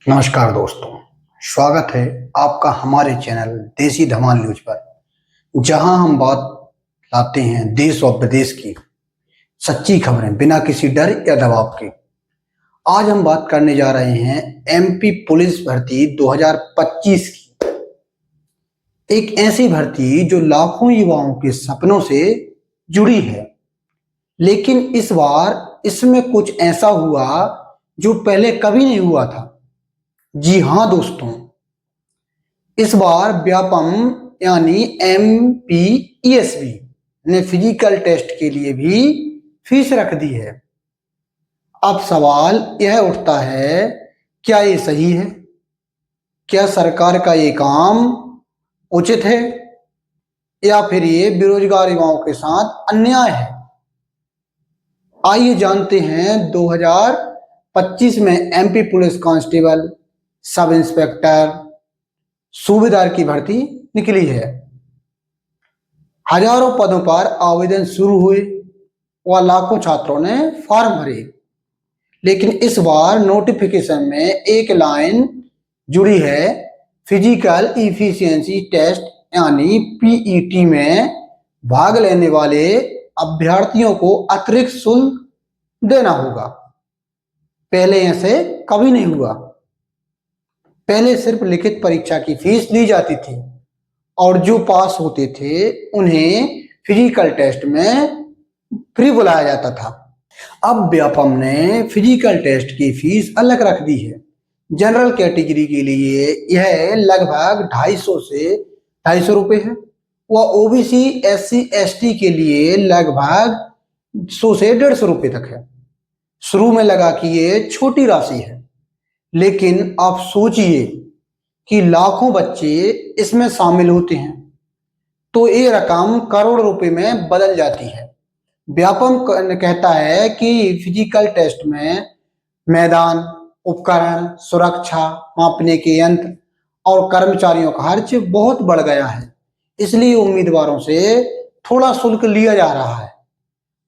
नमस्कार दोस्तों, स्वागत है आपका हमारे चैनल देसी धमाल न्यूज पर, जहां हम बात लाते हैं देश और विदेश की सच्ची खबरें बिना किसी डर या दबाव के। आज हम बात करने जा रहे हैं एमपी पुलिस भर्ती 2025 की। एक ऐसी भर्ती जो लाखों युवाओं के सपनों से जुड़ी है, लेकिन इस बार इसमें कुछ ऐसा हुआ जो पहले कभी नहीं हुआ था। जी हाँ दोस्तों, इस बार व्यापम यानी एमपीईएसबी ने फिजिकल टेस्ट के लिए भी फीस रख दी है। अब सवाल यह उठता है, क्या ये सही है? क्या सरकार का ये काम उचित है या फिर ये बेरोजगार युवाओं के साथ अन्याय है? आइए जानते हैं 2025 में MP police constable, sub inspector, सूबेदार की भर्ती निकली है। हजारों पदों पर आवेदन शुरू हुए व लाखों छात्रों ने फॉर्म भरे, लेकिन इस बार नोटिफिकेशन में एक लाइन जुड़ी है, फिजिकल इफिशियंसी टेस्ट यानी पीईटी में भाग लेने वाले अभ्यर्थियों को अतिरिक्त शुल्क देना होगा। पहले ऐसे कभी नहीं हुआ। पहले सिर्फ लिखित परीक्षा की फीस ली जाती थी और जो पास होते थे उन्हें फिजिकल टेस्ट में फ्री बुलाया जाता था। अब व्यापम ने फिजिकल टेस्ट की फीस अलग रख दी है। जनरल कैटेगरी के लिए यह लगभग 250 से 250 रुपये है व ओबीसी एससी एसटी के लिए लगभग 100 से 150 रुपये तक है। शुरू में लगा कि ये छोटी राशि है, लेकिन आप सोचिए कि लाखों बच्चे इसमें शामिल होते हैं तो ये रकम करोड़ रुपए में बदल जाती है। व्यापम कहता है कि फिजिकल टेस्ट में मैदान, उपकरण, सुरक्षा, मापने के यंत्र और कर्मचारियों का खर्च बहुत बढ़ गया है, इसलिए उम्मीदवारों से थोड़ा शुल्क लिया जा रहा है।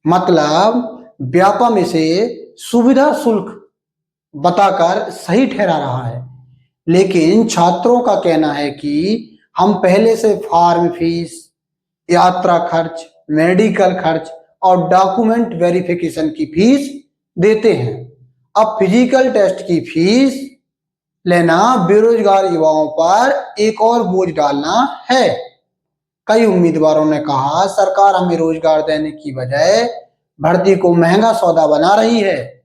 मतलब व्यापम इसे सुविधा शुल्क बताकर सही ठहरा रहा है, लेकिन छात्रों का कहना है कि हम पहले से फॉर्म फीस, यात्रा खर्च, मेडिकल खर्च और डॉक्यूमेंट वेरिफिकेशन की फीस देते हैं। अब फिजिकल टेस्ट की फीस लेना बेरोजगार युवाओं पर एक और बोझ डालना है। कई उम्मीदवारों ने कहा, सरकार हमें रोजगार देने की बजाय भर्ती को महंगा सौदा बना रही है।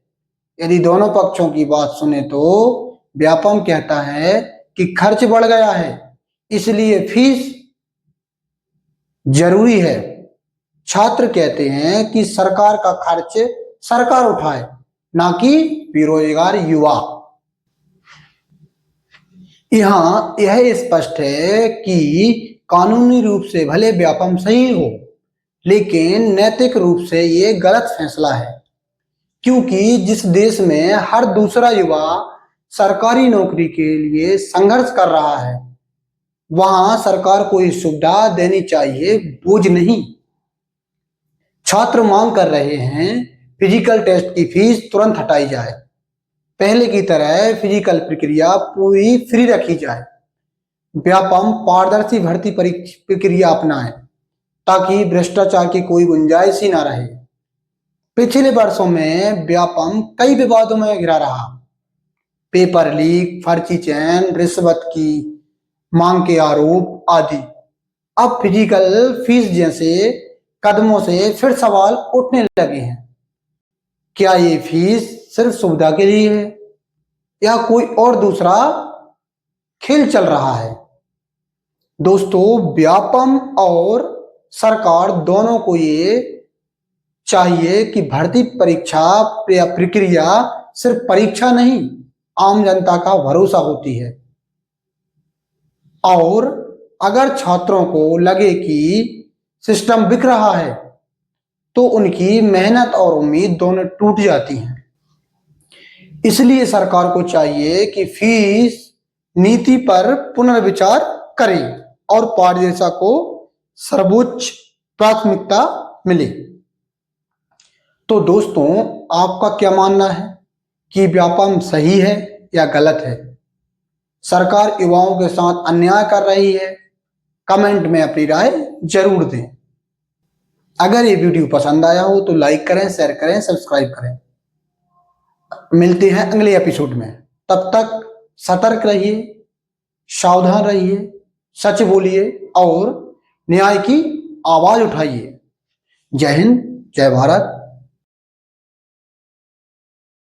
यदि दोनों पक्षों की बात सुने तो व्यापम कहता है कि खर्च बढ़ गया है, इसलिए फीस जरूरी है। छात्र कहते हैं कि सरकार का खर्च सरकार उठाए, ना कि बेरोजगार युवा। यहाँ यह स्पष्ट है कि कानूनी रूप से भले व्यापम सही हो, लेकिन नैतिक रूप से ये गलत फैसला है, क्योंकि जिस देश में हर दूसरा युवा सरकारी नौकरी के लिए संघर्ष कर रहा है, वहां सरकार को ये सुविधा देनी चाहिए, बोझ नहीं। छात्र मांग कर रहे हैं फिजिकल टेस्ट की फीस तुरंत हटाई जाए, पहले की तरह फिजिकल प्रक्रिया पूरी फ्री रखी जाए। व्यापम पारदर्शी भर्ती प्रक्रिया अपनाए ताकि भ्रष्टाचार की कोई गुंजाइश ही ना रहे। पिछले वर्षों में व्यापम कई विवादों में घिरा रहा, पेपर लीक, फर्जी चयन, रिश्वत की मांग के आरोप आदि। अब फिजिकल फीस जैसे कदमों से फिर सवाल उठने लगे हैं, क्या ये फीस सिर्फ सुविधा के लिए है या कोई और दूसरा खेल चल रहा है? दोस्तों, व्यापम और सरकार दोनों को ये चाहिए कि भर्ती परीक्षा या प्रक्रिया सिर्फ परीक्षा नहीं, आम जनता का भरोसा होती है। और अगर छात्रों को लगे कि सिस्टम बिक रहा है तो उनकी मेहनत और उम्मीद दोनों टूट जाती हैं। इसलिए सरकार को चाहिए कि फीस नीति पर पुनर्विचार करें और पारदर्शिता को सर्वोच्च प्राथमिकता मिले। तो दोस्तों, आपका क्या मानना है कि व्यापम सही है या गलत है? सरकार युवाओं के साथ अन्याय कर रही है? कमेंट में अपनी राय जरूर दें। अगर ये वीडियो पसंद आया हो तो लाइक करें, शेयर करें, सब्सक्राइब करें। मिलते हैं अगले एपिसोड में। तब तक सतर्क रहिए, सावधान रहिए, सच बोलिए और न्याय की आवाज उठाइए। जय हिंद, जय भारत।